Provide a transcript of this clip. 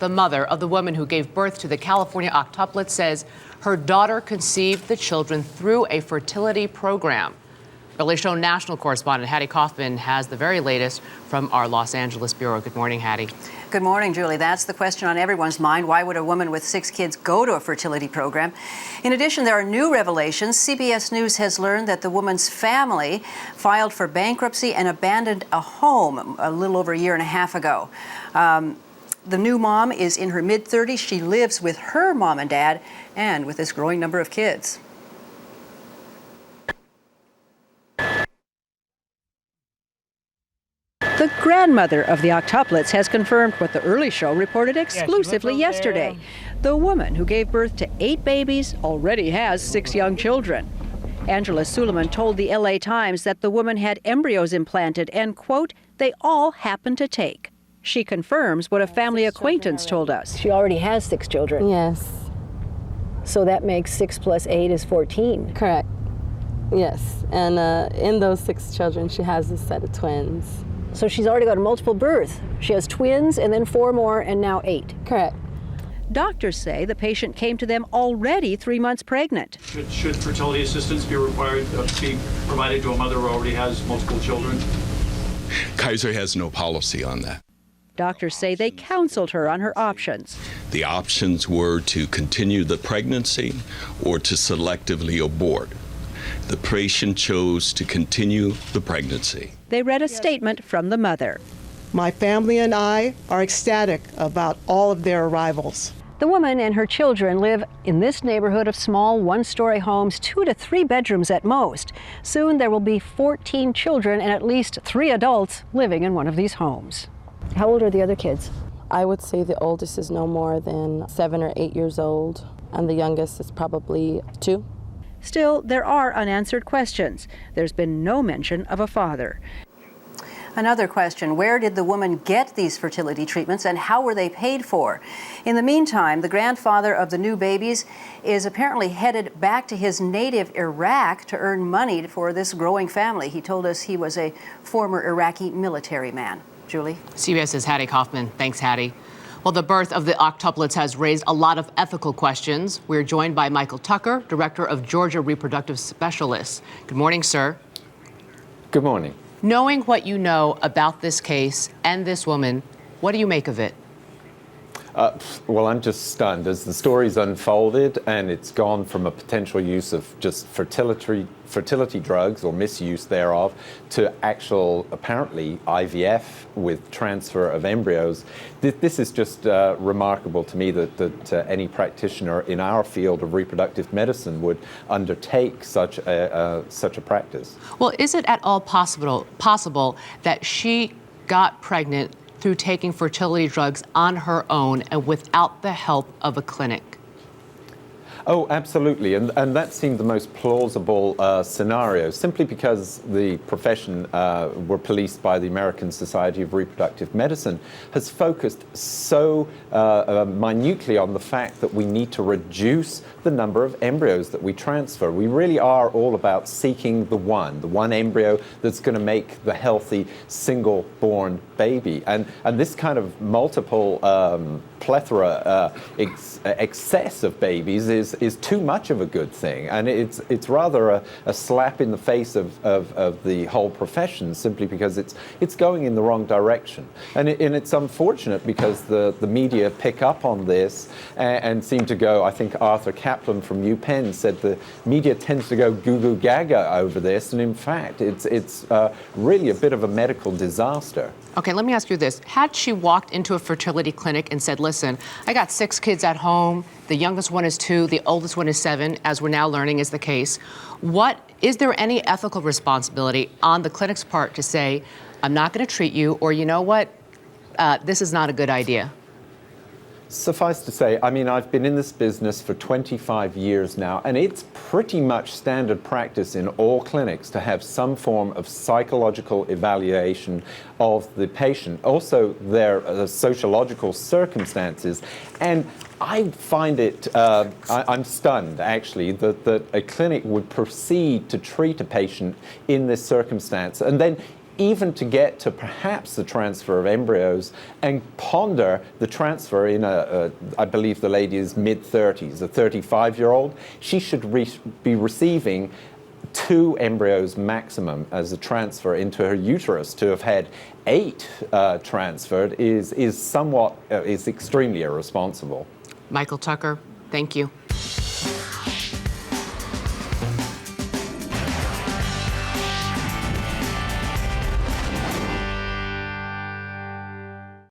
the mother of the woman who gave birth to the California octuplets, says her daughter conceived the children through a fertility program. Early Show national correspondent Hattie KAUFFMAN has the very latest from our Los Angeles bureau. Good morning, Hattie. Good morning, Julie. That's the question on everyone's mind. Why would a woman with 6 kids go to a fertility program? In addition, there are new revelations. CBS News has learned that the woman's family filed for bankruptcy and abandoned a home a little over a year and a half ago. The new mom is in her mid-30s. She lives with her mom and dad and with this growing number of kids. The grandmother of the octuplets has confirmed what the Early Show reported exclusively yesterday. The woman who gave birth to 8 babies already has 6 young children. Angela Suleiman told the LA Times that the woman had embryos implanted and, quote, they all happened to take. She confirms what a family acquaintance told us. She already has 6 children. Yes. So that makes 6 plus 8 is 14. Correct. Yes. And in those 6 children, she has a set of twins. So she's already got a multiple birth. She has twins and then 4 more and now 8. Correct. Doctors say the patient came to them already 3 months pregnant. Should fertility assistance be required to be provided to a mother who already has multiple children? Kaiser has no policy on that. Doctors say they counseled her on her options. The options were to continue the pregnancy or to selectively abort. The patient chose to continue the pregnancy. They read a statement from the mother. My family and I are ecstatic about all of their arrivals. The woman and her children live in this neighborhood of small 1-story homes, 2 to 3 bedrooms at most. Soon there will be 14 children and at least 3 adults living in one of these homes. How old are the other kids? I would say the oldest is no more than 7 or 8 years old, and the youngest is probably 2. Still, there are unanswered questions. There's been no mention of a father. Another question, where did the woman get these fertility treatments and how were they paid for? In the meantime, the grandfather of the new babies is apparently headed back to his native Iraq to earn money for this growing family. He told us he was a former Iraqi military man. Julie? CBS's Hattie KAUFFMAN. Thanks, Hattie. Well, the birth of the octuplets has raised a lot of ethical questions. We're joined by Michael Tucker, Director of Georgia Reproductive Specialists. Good morning, sir. Good morning. Knowing what you know about this case and this woman, what do you make of it? Well, I'm just stunned as the story's unfolded and it's gone from a potential use of just fertility drugs or misuse thereof to actual, apparently, IVF with transfer of embryos. This is just remarkable to me that any practitioner in our field of reproductive medicine would undertake such a practice. Well, is it at all possible that she got pregnant through taking fertility drugs on her own and without the help of a clinic? Oh, absolutely, and that seemed the most plausible scenario, simply because the profession were policed by the American Society of Reproductive Medicine, has focused so minutely on the fact that we need to reduce the number of embryos that we transfer. We really are all about seeking the one embryo that's going to make the healthy single-born baby, and this kind of multiple plethora, excess of babies is too much of a good thing, and it's rather a slap in the face of the whole profession, simply because it's going in the wrong direction, and it's unfortunate because the media pick up on this and seem to go. I think Arthur Kaplan from UPenn said the media tends to go goo goo gaga over this, and in fact it's really a bit of a medical disaster. Okay, let me ask you this. Had she walked into a fertility clinic and said, listen, I got 6 kids at home, the youngest one is 2, the oldest one is 7, as we're now learning is the case, is there any ethical responsibility on the clinic's part to say, I'm not going to treat you, or you know what, this is not a good idea? Suffice to say, I mean, I've been in this business for 25 years now, and it's pretty much standard practice in all clinics to have some form of psychological evaluation of the patient, also their sociological circumstances. And I find it, I'm stunned, actually, that a clinic would proceed to treat a patient in this circumstance and then even to get to perhaps the transfer of embryos and ponder the transfer in I believe the lady is mid-30s, a 35-year-old, she should be receiving 2 embryos maximum as a transfer into her uterus. To have had 8 transferred is extremely irresponsible. Michael Tucker, thank you.